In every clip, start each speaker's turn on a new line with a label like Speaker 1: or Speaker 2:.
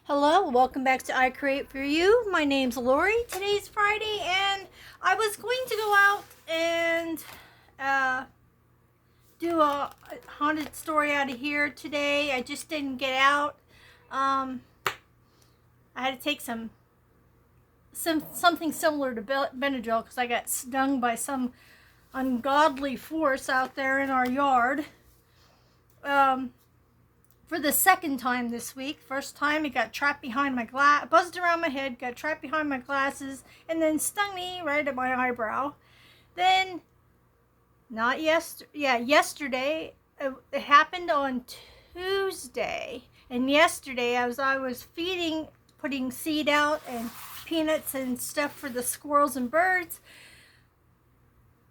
Speaker 1: Hello, welcome back to I Create For You. My name's Lori. Today's Friday, and I was going to go out and do a haunted story out of here today. I just didn't get out. I had to take something similar to Benadryl because I got stung by some ungodly force out there in our yard. For the second time this week. First time it got trapped behind my buzzed around my head, got trapped behind my glasses, and then stung me right at my eyebrow. Then, yesterday, it happened on Tuesday. And yesterday, as I was putting seed out and peanuts and stuff for the squirrels and birds,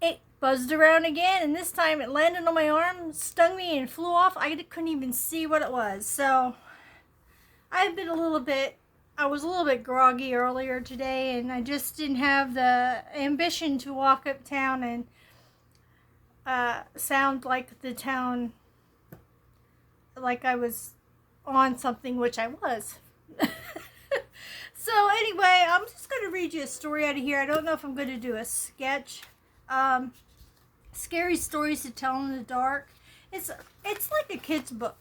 Speaker 1: it buzzed around again, and this time it landed on my arm, stung me, and flew off. I couldn't even see what it was. So I was a little bit groggy earlier today, and I just didn't have the ambition to walk uptown and sound like the town, like I was on something, which I was. So anyway, I'm just going to read you a story out of here. I don't know if I'm going to do a sketch. Scary stories to tell in the dark. It's like a kid's book,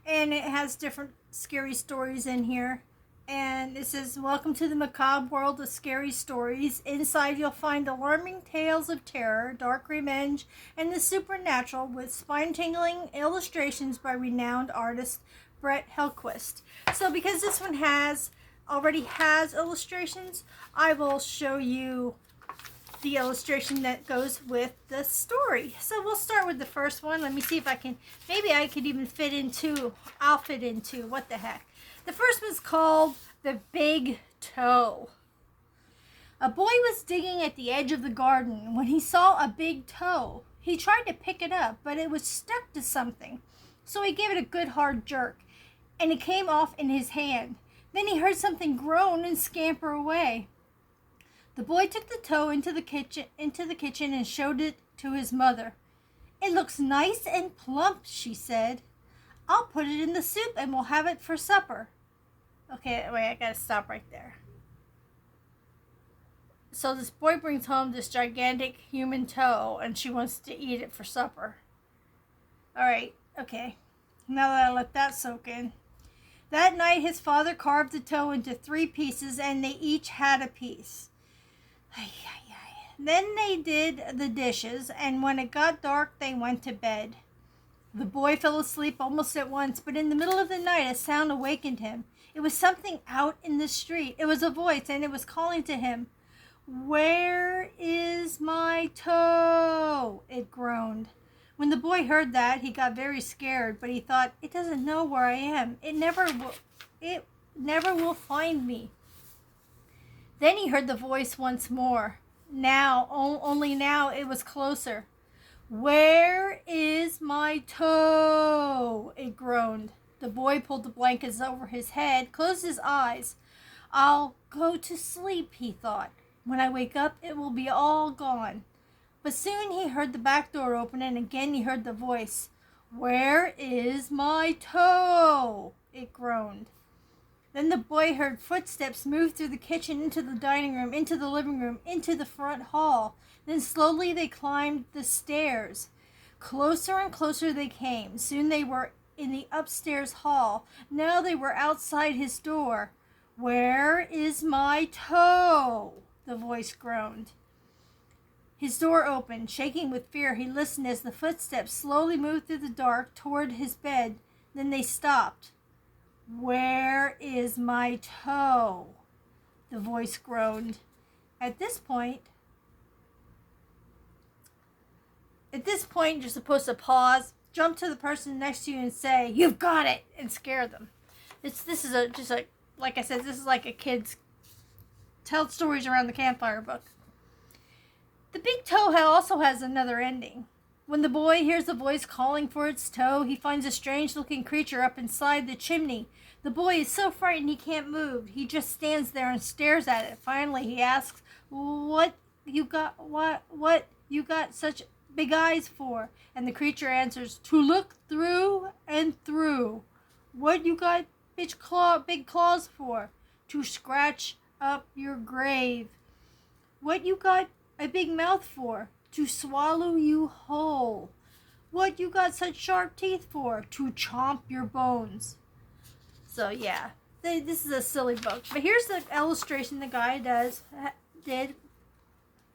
Speaker 1: and it has different scary stories in here. And it says, "Welcome to the macabre world of scary stories. Inside you'll find alarming tales of terror, dark revenge, and the supernatural, with spine-tingling illustrations by renowned artist Brett Hellquist." So because this one already has illustrations, I will show you the illustration that goes with the story. So we'll start with the first one. Let me see if maybe I could even I'll fit into, what the heck. The first one's called The Big Toe. A boy was digging at the edge of the garden when he saw a big toe. He tried to pick it up, but it was stuck to something. So he gave it a good hard jerk, and it came off in his hand. Then he heard something groan and scamper away. The boy took the toe into the kitchen and showed it to his mother. "It looks nice and plump," she said. "I'll put it in the soup and we'll have it for supper." Okay, wait, I gotta stop right there. So this boy brings home this gigantic human toe, and she wants to eat it for supper. Alright, okay. Now that I let that soak in. That night his father carved the toe into 3 pieces, and they each had a piece. Then they did the dishes, and when it got dark, they went to bed. The boy fell asleep almost at once, but in the middle of the night, a sound awakened him. It was something out in the street. It was a voice, and it was calling to him. "Where is my toe?" it groaned. When the boy heard that, he got very scared, but he thought, "It doesn't know where I am. It never will find me." Then he heard the voice once more. Only now it was closer. "Where is my toe?" it groaned. The boy pulled the blankets over his head, closed his eyes. "I'll go to sleep," he thought. "When I wake up, it will be all gone." But soon he heard the back door open, and again he heard the voice. "Where is my toe?" it groaned. Then the boy heard footsteps move through the kitchen, into the dining room, into the living room, into the front hall. Then slowly they climbed the stairs. Closer and closer they came. Soon they were in the upstairs hall. Now they were outside his door. "Where is my toe?" the voice groaned. His door opened. Shaking with fear, he listened as the footsteps slowly moved through the dark toward his bed. Then they stopped. "Where is my toe?" the voice groaned. At this point, you're supposed to pause, jump to the person next to you and say, "You've got it," and scare them. Like I said, this is like a kid's tell stories around the campfire book. The big toe also has another ending. When the boy hears a voice calling for its toe, he finds a strange-looking creature up inside the chimney. The boy is so frightened he can't move. He just stands there and stares at it. Finally, he asks, What you got such big eyes for?" And the creature answers, "To look through and through." "What you got big claws for? To scratch up your grave. What you got a big mouth for? To swallow you whole. What you got such sharp teeth for? To chomp your bones. So yeah, this is a silly book. But here's the illustration the guy did.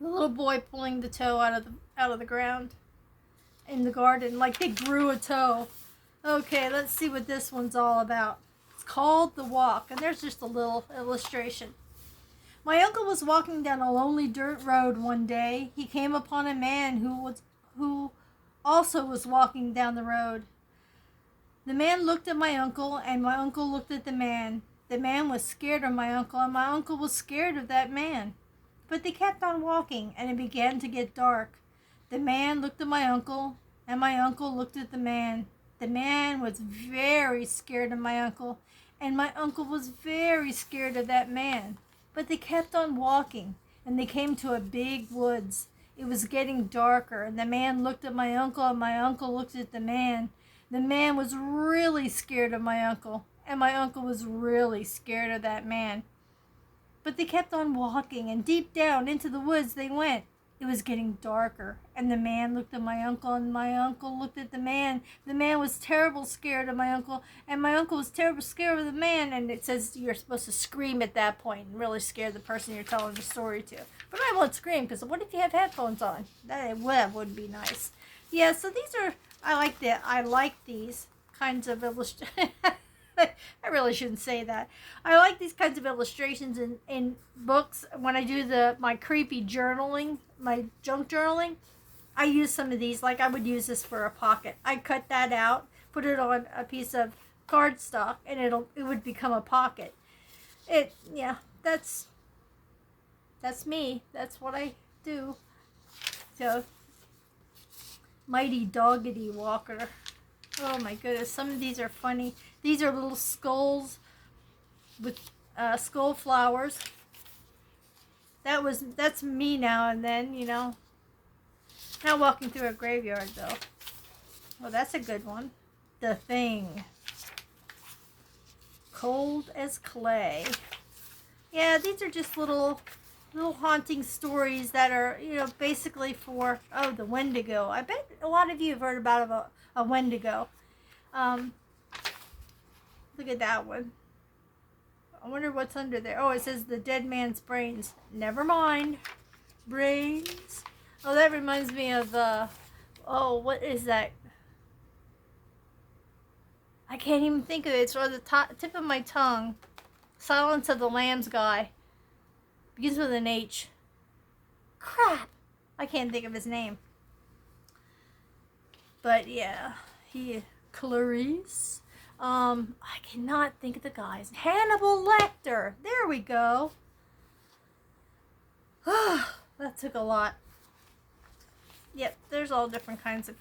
Speaker 1: The little boy pulling the toe out of the ground in the garden, like they grew a toe. Okay, let's see what this one's all about. It's called The Walk, and there's just a little illustration. My uncle was walking down a lonely dirt road one day. He came upon a man who also was walking down the road. The man looked at my uncle, and my uncle looked at the man. The man was scared of my uncle, and my uncle was scared of that man. But they kept on walking, and it began to get dark. The man looked at my uncle, and my uncle looked at the man. The man was very scared of my uncle, and my uncle was very scared of that man. But they kept on walking, and they came to a big woods. It was getting darker, and the man looked at my uncle, and my uncle looked at the man. The man was really scared of my uncle, and my uncle was really scared of that man. But they kept on walking, and deep down into the woods they went. It was getting darker, and the man looked at my uncle, and my uncle looked at the man. The man was terrible scared of my uncle, and my uncle was terrible scared of the man. And it says you're supposed to scream at that point and really scare the person you're telling the story to. But I won't scream, because what if you have headphones on? That would be nice. Yeah, so these are, I like these kinds of illustrations. I really shouldn't say that. I like these kinds of illustrations in books. When I do my creepy journaling, my junk journaling, I use some of these. Like I would use this for a pocket. I cut that out, put it on a piece of cardstock, and it would become a pocket. That's me. That's what I do. So, Mighty Doggedy Walker. Oh my goodness, some of these are funny. These are little skulls with skull flowers. That's me now and then, you know. Not walking through a graveyard though. Well, that's a good one. The Thing. Cold as Clay. Yeah, these are just little haunting stories that are, you know, basically for, the Wendigo. I bet a lot of you have heard about a Wendigo. Look at that one. I wonder what's under there. Oh, it says the dead man's brains. Never mind. Brains. Oh, that reminds me of, what is that? I can't even think of it. It's on the tip of my tongue. Silence of the Lambs guy. Begins with an H. Crap! I can't think of his name. But yeah, Clarice. I cannot think of the guys. Hannibal Lecter. There we go. That took a lot. Yep, there's all different kinds of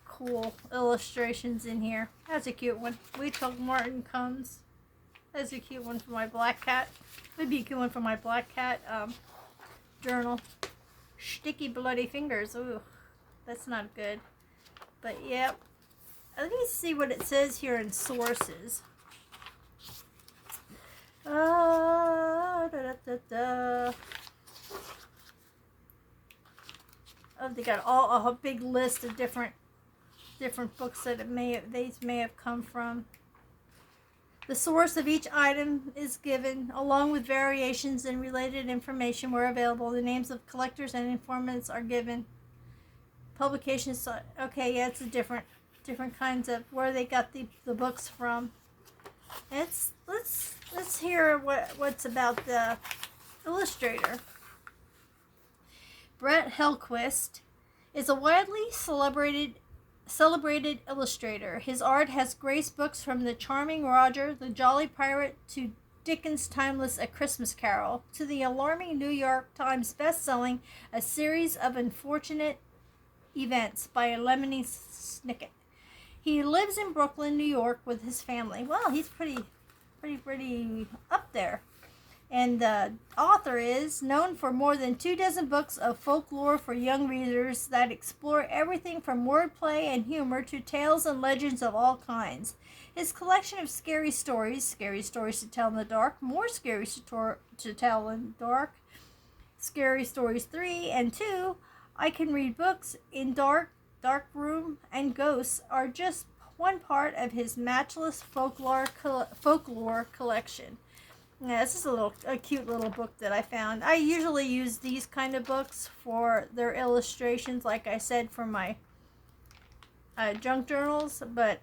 Speaker 1: cool illustrations in here. That's a cute one. Wait till Martin comes. That's a cute one for my black cat. Would be a cute one for my black cat journal. Sticky bloody fingers. Ooh, that's not good. But yep. Let me see what it says here in sources. Oh, they got a big list of different books that these may have come from. The source of each item is given, along with variations and related information where available. The names of collectors and informants are given. Publications. Okay, yeah, it's a different kinds of where they got the books from. Let's hear what's about the illustrator. Brett Hellquist is a widely celebrated illustrator. His art has graced books from The Charming Roger, The Jolly Pirate, to Dickens' timeless A Christmas Carol, to the alarming New York Times best-selling A Series of Unfortunate Events by Lemony Snicket. He lives in Brooklyn, New York with his family. Well, he's pretty up there. And the author is known for more than 24 books of folklore for young readers that explore everything from wordplay and humor to tales and legends of all kinds. His collection of scary stories to tell in the dark, more scary to tell in the dark, Scary Stories 3 and 2, I Can Read Books in Dark, Dark Room, and Ghosts are just one part of his matchless folklore collection. Yeah, this is a cute little book that I found. I usually use these kind of books for their illustrations, like I said, for my junk journals. But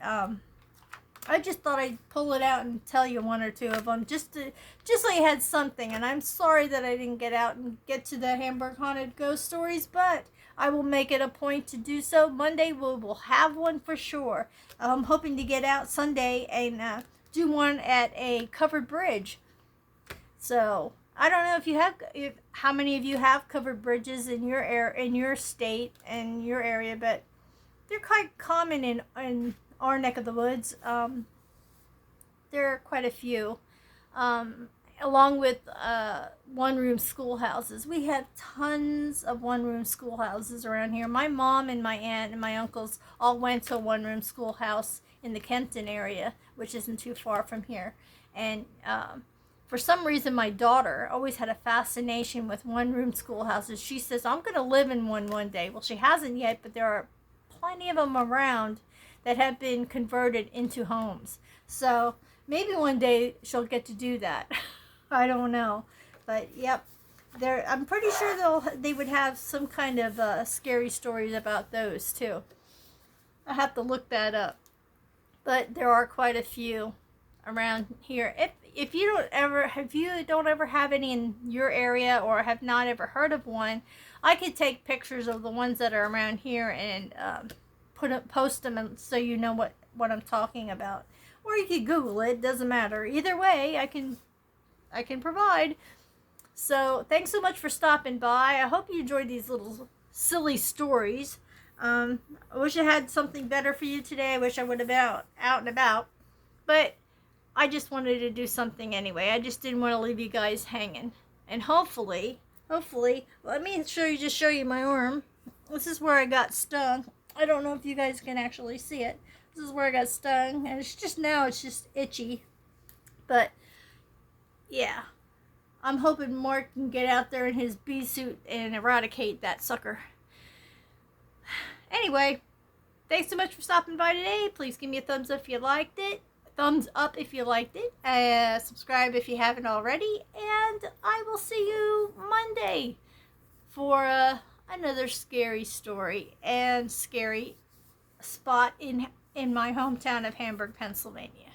Speaker 1: I just thought I'd pull it out and tell you one or two of them, just so you had something. And I'm sorry that I didn't get out and get to the Hamburg Haunted Ghost Stories, but I will make it a point to do so. Monday we will have one for sure. I'm hoping to get out Sunday and do one at a covered bridge. So I don't know how many of you have covered bridges in your state and your area, but they're quite common in our neck of the woods. There are quite a few, along with one-room schoolhouses. We have tons of one-room schoolhouses around here. My mom and my aunt and my uncles all went to a one-room schoolhouse in the Kempton area, which isn't too far from here. And for some reason, my daughter always had a fascination with one-room schoolhouses. She says, I'm going to live in one day. Well, she hasn't yet, but there are plenty of them around that have been converted into homes. So maybe one day she'll get to do that. I don't know. But, yep. I'm pretty sure they would have some kind of scary stories about those, too. I have to look that up. But there are quite a few around here. If you don't ever have any in your area or have not ever heard of one, I could take pictures of the ones that are around here and post them so you know what I'm talking about. Or you could Google it. Doesn't matter. Either way, I can provide. So thanks so much for stopping by. I hope you enjoyed these little silly stories. I wish I had something better for you today. I wish I would have been out and about. But I just wanted to do something anyway. I just didn't want to leave you guys hanging. And hopefully, let me show you my arm. This is where I got stung. I don't know if you guys can actually see it. This is where I got stung. And it's just itchy. But, yeah. I'm hoping Mark can get out there in his bee suit and eradicate that sucker. Anyway, thanks so much for stopping by today. Please give me a thumbs up if you liked it. Thumbs up if you liked it. Subscribe if you haven't already. And I will see you Monday for another scary story and scary spot in my hometown of Hamburg, Pennsylvania.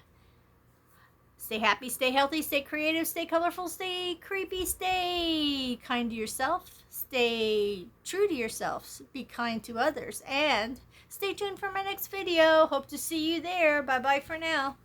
Speaker 1: Stay happy, stay healthy, stay creative, stay colorful, stay creepy, stay kind to yourself, stay true to yourself, be kind to others, and stay tuned for my next video. Hope to see you there. Bye-bye for now.